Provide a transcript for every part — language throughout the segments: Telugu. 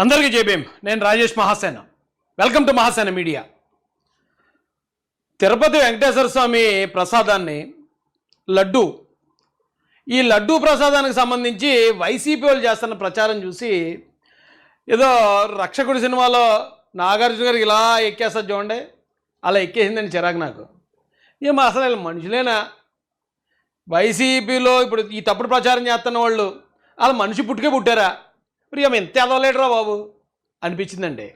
అందరికీ జై భీమ్. నేను Rajesh Mahasena. Welcome to Mahasena media. Tirupati Venkateswara Swamy ప్రసాదాన్ని లడ్డు, ఈ లడ్డు ప్రసాదానికి సంబంధించి వైసీపీ వాళ్ళు చేస్తున్న ప్రచారం చూసి ఏదో రక్షకుడి సినిమాలో నాగార్జున గారికి ఇలా ఎక్కేస్తుంది చూడండి, అలా ఎక్కేసిందని చిరాకు నాకు. ఏమో అసలు వీళ్ళు మనుషులేనా? వైసీపీలో ఇప్పుడు ఈ తప్పుడు ప్రచారం చేస్తున్న వాళ్ళు అలా మనిషి పుట్టుకే పుట్టారా? మరి ఏమో ఎంత ఎదవలేడరా బాబు అనిపించిందండి.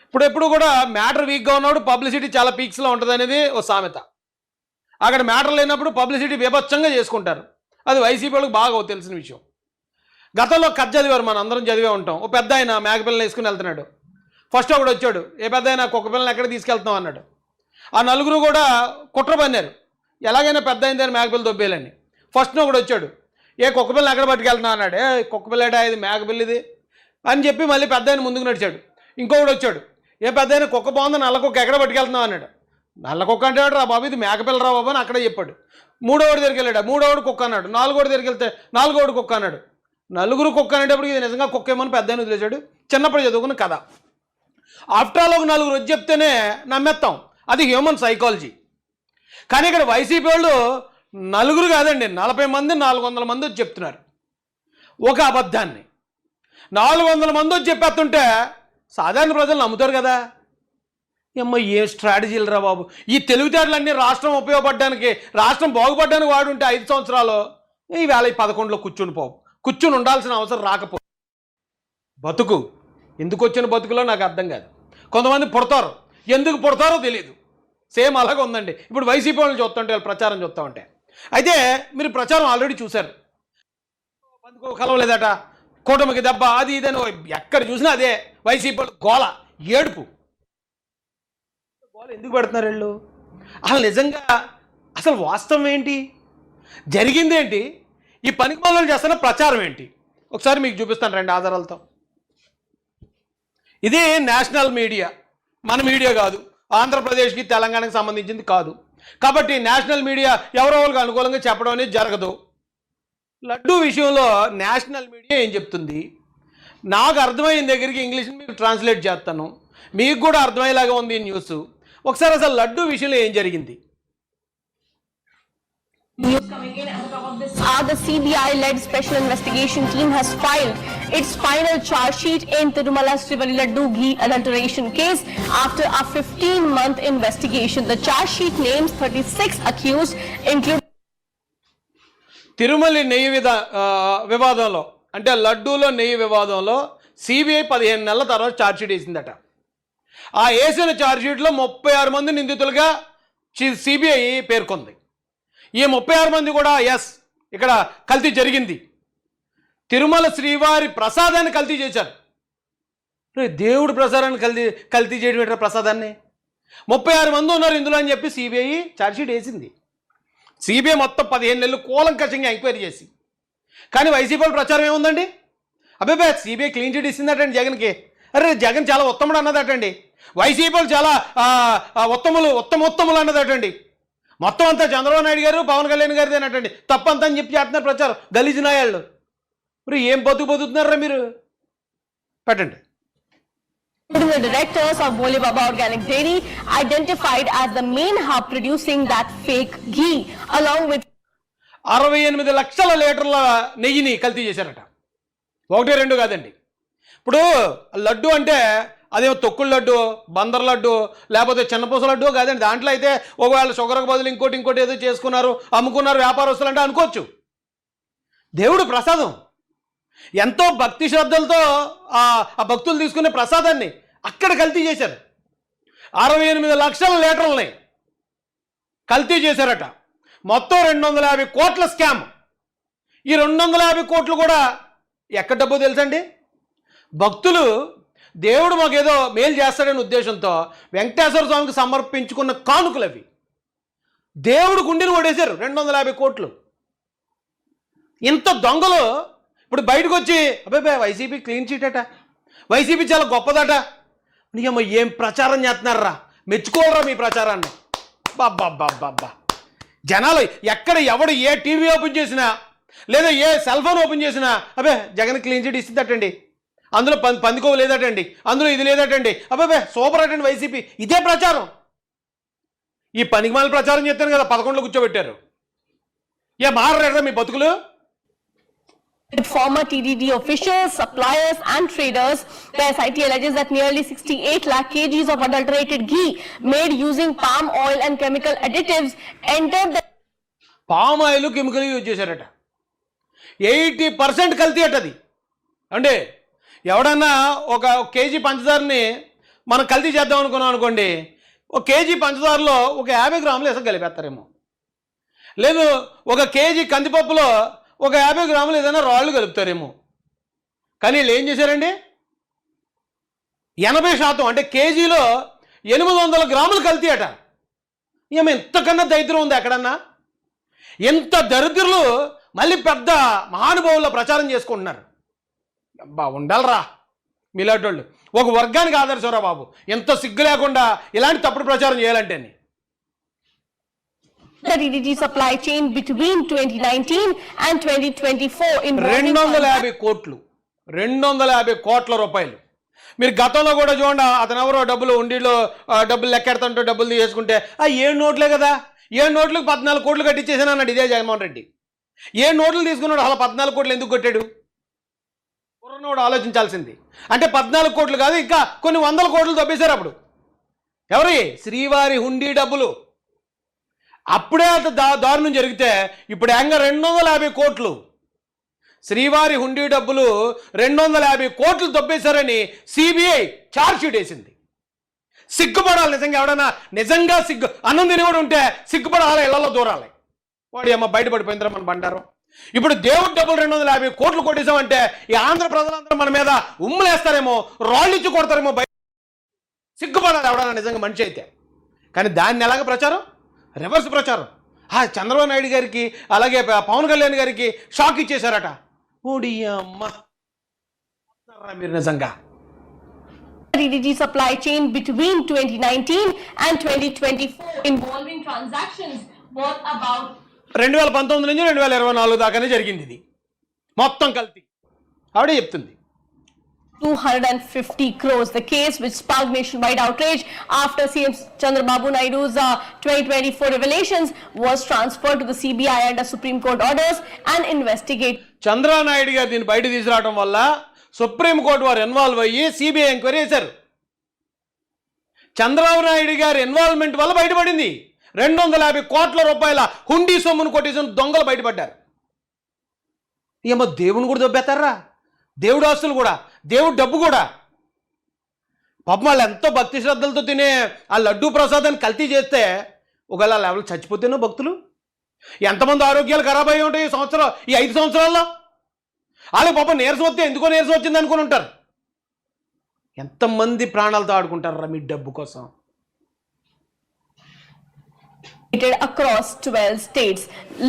ఇప్పుడు ఎప్పుడు కూడా మ్యాటర్ వీక్గా ఉన్నప్పుడు పబ్లిసిటీ చాలా పీక్స్లో ఉంటుంది అనేది ఓ సామెత. అక్కడ మ్యాటర్ లేనప్పుడు పబ్లిసిటీ బీభత్సంగా చేసుకుంటారు. అది వైసీపీ వాళ్ళకి బాగా తెలిసిన విషయం. గతంలో కథ చదివారు, మనం అందరం చదివే ఉంటాం. ఓ పెద్ద ఆయన మేకపిల్లని వేసుకుని వెళ్తున్నాడు. ఫస్ట్ ఒకడు వచ్చాడు, ఏ పెద్ద అయినా కుక్క పిల్లని ఎక్కడ తీసుకెళ్తున్నాం అన్నాడు. ఆ నలుగురు కూడా కుట్ర పన్నారు, ఎలాగైనా పెద్ద అయిందని మేకపిల్ల దొబ్బేయాలని. ఫస్ట్ ఒకడు వచ్చాడు, ఏ కుక్క పిల్లని ఎక్కడ పట్టుకెళ్తున్నావు అన్నాడు. కుక్క పిల్లట ఇది మేకపిల్లిది అని చెప్పి మళ్ళీ పెద్ద ఆయన ముందుకు నడిచాడు. ఇంకొకడు వచ్చాడు, ఏ పెద్ద అయినా కుక్క బాగుంది, నల్ల కుక్క ఎక్కడ పట్టుకెళ్తున్నావు అన్నాడు. నల్ల కుక్క అంటే రా బాబు ఇది మేకపిల్ల రా బాబు అని అక్కడే చెప్పాడు. మూడోవాడు దగ్గరికి వెళ్ళాడు, మూడోవాడు కుక్క అన్నాడు. నాలుగోడు దగ్గరికి వెళ్తే నాలుగోడు కుక్క అన్నాడు. నలుగురు కుక్క అనేటప్పుడు ఇది నిజంగా కుక్క ఏమని పెద్ద ఆయన వదిలేశాడు. చిన్నప్పుడు చదువుకున్న కథ. ఆఫ్టర్ ఆల్ ఒక నలుగురు వచ్చి చెప్తేనే నమ్మేస్తాం, అది హ్యూమన్ సైకాలజీ. కానీ ఇక్కడ వైసీపీ వాళ్ళు నలుగురు కాదండి, 40 మంది 400 మంది వచ్చి చెప్తున్నారు ఒక అబద్ధాన్ని. 400 మంది వచ్చి చెప్పేస్తుంటే సాధారణ ప్రజలు నమ్ముతారు కదా. ఏమ్మా ఏ స్ట్రాటజీలు రా బాబు. ఈ తెలివితేటలన్నీ రాష్ట్రం ఉపయోగపడడానికి, రాష్ట్రం బాగుపడడానికి వాడుంటే 5 సంవత్సరాలు ఈవేళ 11లో కూర్చుని ఉండాల్సిన అవసరం రాకపో. బతుకు ఎందుకు వచ్చిన బతుకులో నాకు అర్థం కాదు. కొంతమంది పుడతారు, ఎందుకు పుడతారో తెలియదు. సేమ్ అలాగే ఉందండి ఇప్పుడు వైసీపీ వాళ్ళు చూస్తుంటే, వాళ్ళు ప్రచారం చూస్తూ ఉంటే. అయితే మీరు ప్రచారం ఆల్రెడీ చూశారు. బంధుకు కలవలేదట, కూటమికి దెబ్బ, అది ఇదని ఎక్కడ చూసినా అదే వైసీపీ వాళ్ళు గోల, ఏడుపు. గోల ఎందుకు పెడుతున్నారు వీళ్ళు? అసలు నిజంగా అసలు వాస్తవం ఏంటి, జరిగిందేంటి, ఈ పనికి మొదలు చేస్తున్న ప్రచారం ఏంటి ఒకసారి మీకు చూపిస్తాను 2 ఆధారాలతో. ఇది నేషనల్ మీడియా, మన మీడియా కాదు, ఆంధ్రప్రదేశ్కి తెలంగాణకి సంబంధించింది కాదు. కాబట్టి నేషనల్ మీడియా ఎవరెవరికి అనుకూలంగా చెప్పడం అనేది జరగదు. లడ్డూ విషయంలో నేషనల్ మీడియా ఏం చెప్తుంది, నాకు అర్థమైన దగ్గరికి ఇంగ్లీష్ మీకు ట్రాన్స్లేట్ చేస్తాను, మీకు కూడా అర్థమయ్యేలాగా ఉంది ఈ న్యూస్. ఒకసారి అసలు లడ్డూ విషయంలో ఏం జరిగింది. News coming in on top of this. The CBI-led special investigation team has filed its final charge sheet in Tirumala Srivali Laddu ghee adulteration case after a 15-month investigation. The charge sheet names 36 accused, including Tirumala నెయ్యి వివాదంలో, అంటే లడ్డూలో నెయ్యి వివాదంలో సిబిఐ 15 నెలల తర్వాత ఛార్జ్షీట్ వేసిందట. ఆ వేసిన ఛార్జ్షీట్లో 36 మంది నిందితులుగా సిబిఐ పేర్కొంది. ఈ 36 మంది కూడా ఎస్ ఇక్కడ కల్తీ జరిగింది, తిరుమల శ్రీవారి ప్రసాదాన్ని కల్తీ చేశారు. దేవుడి ప్రసాదాన్ని కల్తీ చేయడం ఏంటో, ప్రసాదాన్ని 36 మంది ఉన్నారు ఇందులో అని చెప్పి సిబిఐ ఛార్జ్షీట్ వేసింది. సిబిఐ మొత్తం 15 నెలలు కూలంకషంగా ఎంక్వైరీ చేసి. కానీ వైసీపీ ప్రచారం ఏముందండి, అబ్బాయి సిబిఐ క్లీన్ చిట్ ఇస్తుందటండి జగన్కి. అరే జగన్ చాలా ఉత్తముడు అన్నదటండి, వైసీపీ చాలా ఉత్తములు అన్నదటండి. మొత్తం అంతా చంద్రబాబు నాయుడు గారు పవన్ కళ్యాణ్ గారిది అన్నట్టండి, తప్పంతా అని చెప్పి చేస్తున్నారు ప్రచారం గలీజ్ నాయాళ్ళు. మరి ఏం బతుకుతున్నారా మీరు, పెట్టండి. the directors of Bole Baba Organic Dairy identified as the main hub producing that fake ghee, along with 68 లక్షల లీటర్ల నెయ్యిని కల్తీ చేశారట. 1-2 కాదండి. ఇప్పుడు లడ్డు అంటే అదేమో తొక్కుడు లడ్డు, బందర్ లడ్డు, లేకపోతే చిన్నపూస లడ్డు కాదండి. దాంట్లో అయితే ఒకవేళ షుగర్కి బదులు ఇంకోటి ఏదో చేసుకున్నారు, అమ్ముకున్నారు వ్యాపారస్తులు అంటే అనుకోవచ్చు. దేవుడు ప్రసాదం, ఎంతో భక్తి శ్రద్ధలతో ఆ భక్తులు తీసుకునే ప్రసాదాన్ని అక్కడ కల్తీ చేశారు. 68 లక్షల లీటర్లని కల్తీ చేశారట. మొత్తం 250 కోట్ల స్కామ్. ఈ 250 కోట్లు కూడా ఎక్కడ డబ్బు తెలుసండి, భక్తులు దేవుడు మాకేదో మేలు చేస్తాడనే ఉద్దేశంతో వెంకటేశ్వర స్వామికి సమర్పించుకున్న కానుకలు అవి. దేవుడు గుండెని కొడేశారు 250 కోట్లు. ఇంత దొంగలు ఇప్పుడు బయటకు వచ్చి అబ్బాయి వైసీపీ క్లీన్ చీట్ అట, వైసీపీ చాలా గొప్పదట, నీకమ్మ ఏం ప్రచారం చేస్తున్నారా, మెచ్చుకోవాలరా మీ ప్రచారాన్ని. బాబ్బా జనాలు ఎక్కడ ఎవడు ఏ టీవీ ఓపెన్ చేసినా లేదా ఏ సెల్ ఫోన్ ఓపెన్ చేసినా అబ్బే జగన్ క్లీన్ చీట్ ఇస్తుందటండి అందులో పందికోవ లేదటండి, అందులో ఇది లేదటండి, అబ్బాబే సూపర్ అటండి వైసీపీ. ఇదే ప్రచారం. ఈ పనికిమాల ప్రచారం చేస్తాను కదా 11లో కూర్చోబెట్టారు. మారలేదా మీ బతుకులు? With former TDD officials, suppliers and traders, the SIT alleges that nearly 68 lakh kgs of adulterated ghee made using palm oil and chemical additives entered the... palm oil chemical use చేశారట. 80% కల్తీ అట అది. అంటే ఎవడన్నా ఒక కేజీ పంచదారని మనం కల్తీ చేద్దాం అనుకున్నాం అనుకోండి, ఒక కేజీ పంచదారలో ఒక 50 గ్రాములు ఇసుక కలిపేస్తారేమో, లేదు ఒక కేజీ కందిపప్పులో ఒక 50 గ్రాములు ఏదైనా రాళ్ళు కలుపుతారేమో. కానీ వీళ్ళు ఏం చేశారండి, 80% అంటే కేజీలో 800 గ్రాములు కల్తీ అట. ఇంతకన్నా దరిద్రం ఉంది ఎక్కడన్నా? ఎంత దరిద్రులు మళ్ళీ పెద్ద మహానుభావుల ప్రచారం చేసుకుంటున్నారు. అబ్బా ఉండాలరా మీలాంటి వాళ్ళు. ఒక వర్గానికి ఆదర్శంరా బాబు, ఎంత సిగ్గు లేకుండా ఇలాంటి తప్పుడు ప్రచారం చేయాలంటే. The TDD supply chain between 2019 and 2024 involving 250 కోట్లు, 250 కోట్ల రూపాయలు. మీరు గతంలో కూడా చూడండి, అతను ఎవరో డబ్బులు ఉండిలో డబ్బులు లెక్కెడతాంటో డబ్బులు తీసుకుంటే 7 నోట్లే కదా, 7 నోట్లకు 14 కోట్లు కట్టించేసాను అన్నాడు ఇదే జగన్మోహన్ రెడ్డి. 7 నోట్లు తీసుకున్నాడు, అలా 14 కోట్లు ఎందుకు కొట్టాడు? కుర్రనోడు ఆలోచించాల్సింది. అంటే 14 కోట్లు కాదు, ఇంకా కొన్ని 100 కోట్లు దొబ్బేశారు అప్పుడు. ఎవరి? శ్రీవారి హుండీ డబ్బులు. అప్పుడే అంత దారుణం జరిగితే ఇప్పుడు ఏకంగా 250 కోట్లు శ్రీవారి హుండీ డబ్బులు 250 కోట్లు దొబ్బేశారని సిబిఐ ఛార్జ్షీట్ వేసింది. సిగ్గుపడాలి నిజంగా. ఎవడన్నా నిజంగా అన్నం తినేవాడు ఉంటే సిగ్గుపడాలి, ఇళ్లలో దూరాలి. వాడి అమ్మ బయటపడిపోయిందిరా మన బండారం. ఇప్పుడు దేవుడి డబ్బులు 250 కోట్లు కొట్టేసామంటే ఈ ఆంధ్ర ప్రజలందరూ మన మీద ఉమ్ములేస్తారేమో, రాళ్ళు ఇచ్చి కొడతారేమో. సిగ్గుపడాలి ఎవడన్నా నిజంగా మనిషి అయితే. కానీ దాన్ని ఎలాగ ప్రచారం? రివర్స్ ప్రచారం. చంద్రబాబు నాయుడు గారికి అలాగే పవన్ కళ్యాణ్ గారికి షాక్ ఇచ్చేశారట. ఓడి అమ్మ మీరు నిజంగా. TDD supply chain between 2019 and 2024 involving transactions worth about 2019 నుంచి 2024 దాకానే జరిగింది ఇది మొత్తం కల్తీ. ఆవిడే చెప్తుంది. 250 crores. The case which sparked nationwide outrage after CM Chandrababu Naidu's 2024 revelations was transferred to the CBI under Supreme Court orders and investigate. Chandrababu Naidu గారు దీన్ని బయట తీసుకురావడం వల్ల సుప్రీం కోర్టు వారు ఇన్వాల్వ్ అయ్యి సిబిఐ ఎంక్వైరీ చేశారు. చంద్రబాబు నాయుడు గారి ఇన్వాల్వ్మెంట్ వల్ల బయటపడింది. 250 కోట్ల రూపాయల హుండీ సొమ్మును కొట్టేసిన దొంగలు బయటపడ్డారు. ఏమో దేవుని కూడా దొబ్బేస్తారా, దేవుడు ఆస్తులు కూడా, దేవుడు డబ్బు కూడా. పాపం వాళ్ళు ఎంతో భక్తి శ్రద్ధలతో తినే ఆ లడ్డూ ప్రసాదాన్ని కల్తీ చేస్తే ఒకవేళ లెవెల్ చచ్చిపోతేనో భక్తులు ఎంతమంది ఆరోగ్యాలు ఖరాబ్ అయ్యి ఉంటాయి ఈ 5 సంవత్సరాల్లో. వాళ్ళకి పాపం నీరసం వస్తే ఎందుకో నీరసం వచ్చింది అనుకుని ఉంటారు. ఎంతమంది ప్రాణాలతో ఆడుకుంటారా మీ డబ్బు కోసం. Across 12 states.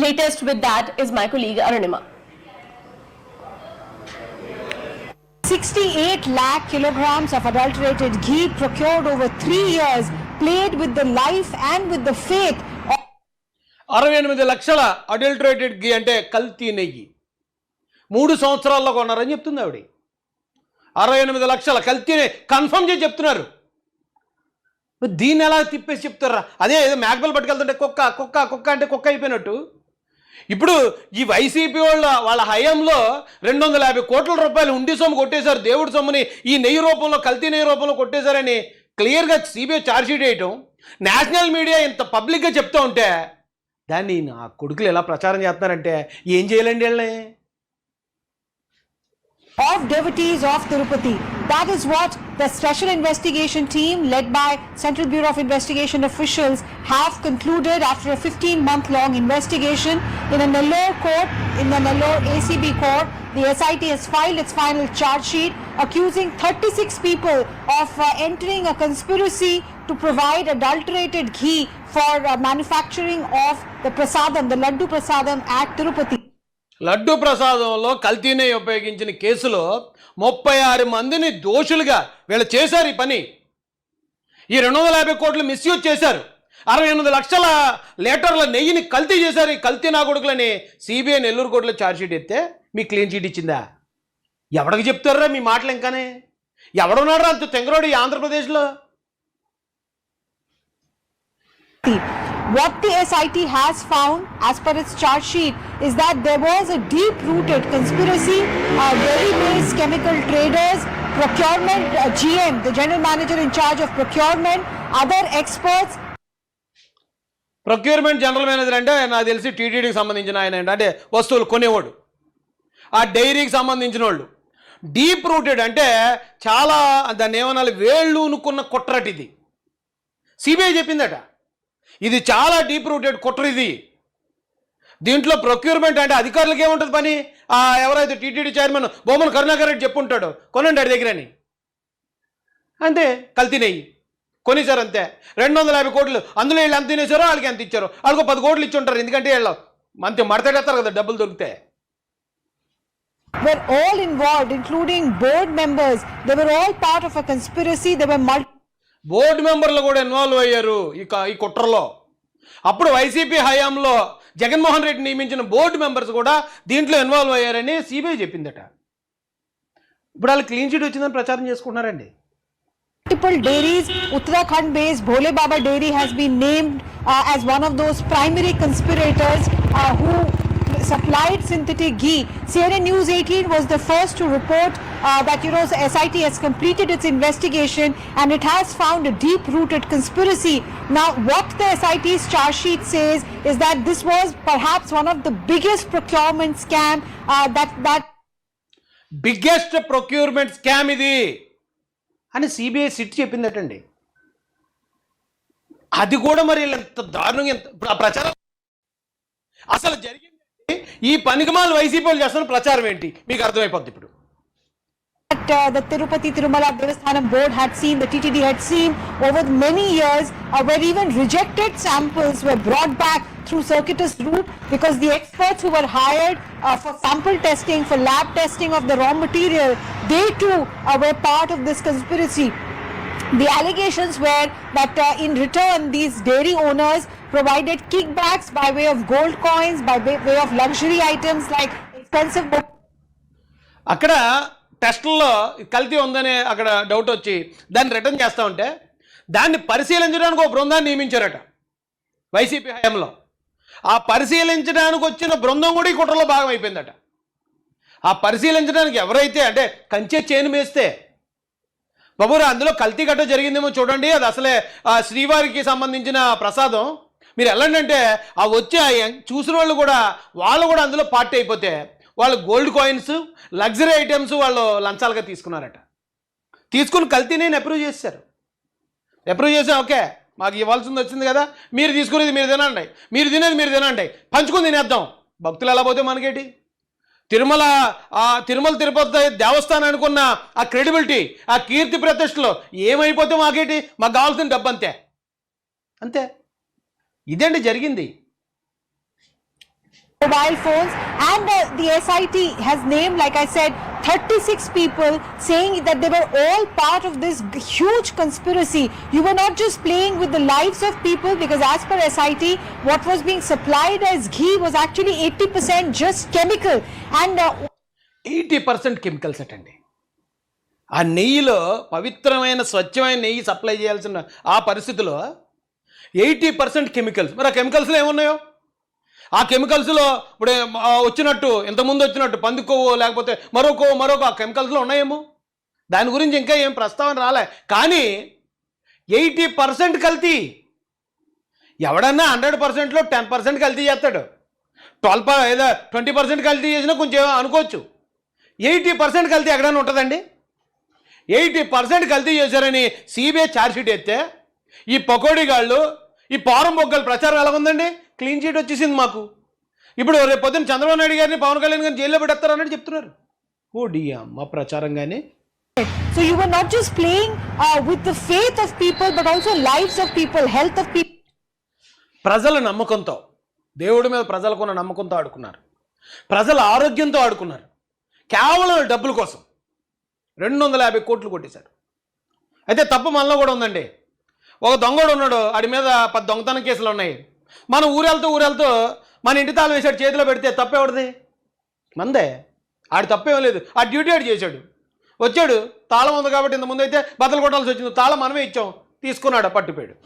Latest with that is my colleague Arunima. 68 lakh kilograms of adulterated ghee procured over 3 years played with the life and with the faith of 68 లక్షల అడల్టరేటెడ్ ఘీ అంటే కల్తీ నెయ్యి 3 సంవత్సరాల్లో కొన్నారని చెప్తుంది ఆవిడ. 68 లక్షల కల్తీనే కన్ఫర్మ్ చేసి చెప్తున్నారు. దీన్ని ఎలా తిప్పేసి చెప్తారా? అదే ఏదో మ్యాక్బెల్ పట్టుకెళ్తుంటే కుక్క కుక్క కుక్క అంటే కుక్క అయిపోయినట్టు. ఇప్పుడు ఈ వైసీపీ వాళ్ళ హయాంలో 250 కోట్ల రూపాయలు హుండీ సొమ్ము కొట్టేశారు. దేవుడి సొమ్ముని ఈ నెయ్యి రూపంలో, కల్తీ నెయ్యి రూపంలో కొట్టేశారని క్లియర్గా సిబిఐ ఛార్జ్షీట్ వేయటం, నేషనల్ మీడియా ఇంత పబ్లిక్గా చెప్తూ ఉంటే దాన్ని నా కొడుకులు ఎలా ప్రచారం చేస్తున్నారంటే ఏం చేయాలండి వీళ్ళని? of devotees of Tirupati. That is what the special investigation team led by Central Bureau of Investigation officials have concluded after a 15-month-long investigation in a Nellore court, in the Nellore ACB court. The SIT has filed its final charge sheet accusing 36 people of entering a conspiracy to provide adulterated ghee for manufacturing of the prasadam, the Laddu Prasadam at Tirupati. Laddu ప్రసాదంలో కల్తీనే ఉపయోగించిన కేసులో 36 మందిని దోషులుగా వీళ్ళు చేశారు ఈ పని. ఈ 250 కోట్లు మిస్యూజ్ చేశారు. 68 లక్షల లీటర్ల నెయ్యిని కల్తీ చేశారు. ఈ కల్తీ నా కొడుకులని సిబిఐ నెల్లూరు కోర్టులో ఛార్జ్షీట్ ఎత్తే మీకు క్లీన్ చీట్ ఇచ్చిందా? ఎవడికి చెప్తారా మీ మాటలు ఇంకానే? ఎవడున్నాడు అంత తెంగరోడు ఈ ఆంధ్రప్రదేశ్లో? What the SIT has found, as per its charge sheet, is that there was a deep-rooted conspiracy. Dairy-based chemical traders, procurement GM, the general manager in charge of procurement, other experts. Procurement general manager అంటే నాకు తెలిసి టీటీడీకి సంబంధించిన ఆయన అంటే వస్తువులు కొనేవాడు. ఆ డైరీకి సంబంధించిన వాళ్ళు డీప్ రూటెడ్ అంటే చాలా దాన్ని ఏమనాలి, వేళ్ళు ఉనుకున్న కుట్రటి ఇది. సిబిఐ చెప్పిందట ఇది చాలా డీప్ రూటెడ్ కుట్ర ఇది. దీంట్లో ప్రొక్యూర్మెంట్ అంటే అధికారులకు ఏముంటుంది పని? ఎవరైతే టీటీడీ చైర్మన్ బొమ్మన కరుణాకర్ రెడ్డి చెప్పుంటాడు కొనండి అడి దగ్గరని, అంతే కల్తీ నెయ్యి కొనేసారు అంతే. 250 కోట్లు, అందులో వీళ్ళు ఎంత తినేసారో వాళ్ళకి ఎంత ఇచ్చారో వాళ్ళకు 10 కోట్లు ఇచ్చి ఉంటారు. ఎందుకంటే వీళ్ళు మంచి మడతడేస్తారు కదా డబ్బులు దొరికితే. Were all involved, including board members. They were all part of a conspiracy. They were board మెంబర్లు కూడా ఇన్వాల్వ్ అయ్యారు ఈ కుట్రలో. అప్పుడు వైసీపీ హయాంలో జగన్మోహన్ రెడ్డి నియమించిన బోర్డు మెంబర్స్ కూడా దీంట్లో ఇన్వాల్వ్ అయ్యారని సిబిఐ చెప్పిందట. ఇప్పుడు వాళ్ళు క్లీన్ చిట్ వచ్చిందని ప్రచారం చేసుకుంటున్నారండి. multiple dairies. Uttarakhand-based Bhole Baba Dairy has been named as one of those primary conspirators who supplied synthetic ghee. CNN News 18 was the first to report that SIT has completed its investigation and it has found a deep-rooted conspiracy. Now, what the SIT's charge sheet says is that this was perhaps one of the biggest procurement scam that biggest procurement scam ఇది అని సిబిఐ సిట్ చెప్పిందటండి. అది కూడా మరి ఎంత దారుణంగా ఎంత ప్రచారం అసలు జరిగింది. ఈ పనికిమాల వైసీపీ వాళ్ళు చేస్తున్న ప్రచారం ఏంటి మీకు అర్థమైపోద్ది ఇప్పుడు. The Tirupati Tirumala Devasthanam board had seen, the TTD had seen over many years where even rejected samples were brought back through circuitous route because the experts who were hired for sample testing, for lab testing of the raw material, they too were part of this conspiracy. The allegations were that in return these dairy owners provided kickbacks by way of gold coins, by way of luxury items like expensive అక్కడ టెస్టుల్లో కల్తీ ఉందని అక్కడ డౌట్ వచ్చి దాన్ని రిటర్న్ చేస్తూ ఉంటే దాన్ని పరిశీలించడానికి ఒక బృందాన్ని నియమించారట వైసీపీ హయాంలో. ఆ పరిశీలించడానికి వచ్చిన బృందం కూడా ఈ కుట్రలో భాగం అయిపోయిందట. ఆ పరిశీలించడానికి ఎవరైతే అంటే కంచె చేను వేస్తే బాబురా అందులో కల్తీ గట్ట జరిగిందేమో చూడండి, అది అసలే శ్రీవారికి సంబంధించిన ప్రసాదం, మీరు వెళ్ళండి అంటే ఆ వచ్చి చూసిన వాళ్ళు కూడా అందులో పార్టీ అయిపోతే వాళ్ళు గోల్డ్ కాయిన్స్, లగ్జరీ ఐటమ్స్ వాళ్ళు లంచాలుగా తీసుకున్నారట. తీసుకుని కల్తీని అప్రూవ్ చేశారు. అప్రూవ్ చేసాం, ఓకే మాకు ఇవ్వాల్సింది వచ్చింది కదా, మీరు తీసుకునేది మీరు తినండి, మీరు తినేది మీరు తినండి, పంచుకొని తినేద్దాం. భక్తులు ఎలా పోతే మనకేటి? తిరుమల తిరుపతి దేవస్థానం అనుకున్న ఆ క్రెడిబిలిటీ, ఆ కీర్తి ప్రతిష్టలు ఏమైపోతే మాకేటి? మాకు కావాల్సిన డబ్బు అంతే అంతే. ఇదేంటి జరిగింది. mobile phones, and the SIT has named, like I said, 36 people, saying that they were all part of this huge conspiracy. You were not just playing with the lives of people, because as per SIT, what was being supplied as ghee was actually 80% just chemical, and 80% chemicals అటండి. ఆ నెయ్యిలో పవిత్రమైన స్వచ్ఛమైన నెయ్యి సప్లై చేయాల్సిన ఆ పరిస్థితిలో 80% కెమికల్స్. మరి ఆ కెమికల్స్లో ఏమున్నాయో? ఆ కెమికల్స్లో ఇప్పుడు వచ్చినట్టు ఇంతకుముందు వచ్చినట్టు పందికొవ్వు లేకపోతే మరొక ఆ కెమికల్స్లో ఉన్నాయేమో. దాని గురించి ఇంకా ఏం ప్రస్తావన రాలే. కానీ 80% కల్తీ. ఎవడన్నా 100%లో 10% కల్తీ చేస్తాడు. 20% కల్తీ చేసినా కొంచెం అనుకోవచ్చు. 80% కల్తీ ఎక్కడైనా ఉంటుందండి? 80% కల్తీ చేశారని సిబిఐ ఛార్జ్షీట్ ఎత్తే ఈ పకోడీ గాళ్ళు, ఈ పారం బొగ్గల ప్రచారం ఎలా ఉందండి? క్లీన్ చీట్ వచ్చేసింది మాకు. ఇప్పుడు రేపు పొద్దున్న చంద్రబాబు నాయుడు గారిని, పవన్ కళ్యాణ్ గారిని జైల్లో పెడతారు అన్నట్టు చెప్తున్నారు. ఓ డియమ్మ ప్రచారం కానీ. So you were not just playing with the faith of people, but also lives of people, health of people. ప్రజల నమ్మకంతో, దేవుడి మీద ప్రజలకున్న నమ్మకంతో ఆడుకున్నారు. ప్రజల ఆరోగ్యంతో ఆడుకున్నారు. కేవలం డబ్బుల కోసం 250 కోట్లు కొట్టేశారు. అయితే తప్పు మనలో కూడా ఉందండి. ఒక దొంగడు ఉన్నాడు, వాడి మీద 10 దొంగతనం కేసులు ఉన్నాయి. మనం ఊరెళ్తూ మన ఇంటి తాళం వేసాడు చేతిలో పెడితే తప్పెవడిది? మందే. ఆడు తప్పేం లేదు, ఆ డ్యూటీ ఆడు చేశాడు. వచ్చాడు, తాళం ఉంది కాబట్టి ఇంత ముందు అయితే బద్దలు కొట్టాల్సి వచ్చింది, తాళం మనమే ఇచ్చాం, తీసుకున్నాడు, పట్టుపోయాడు.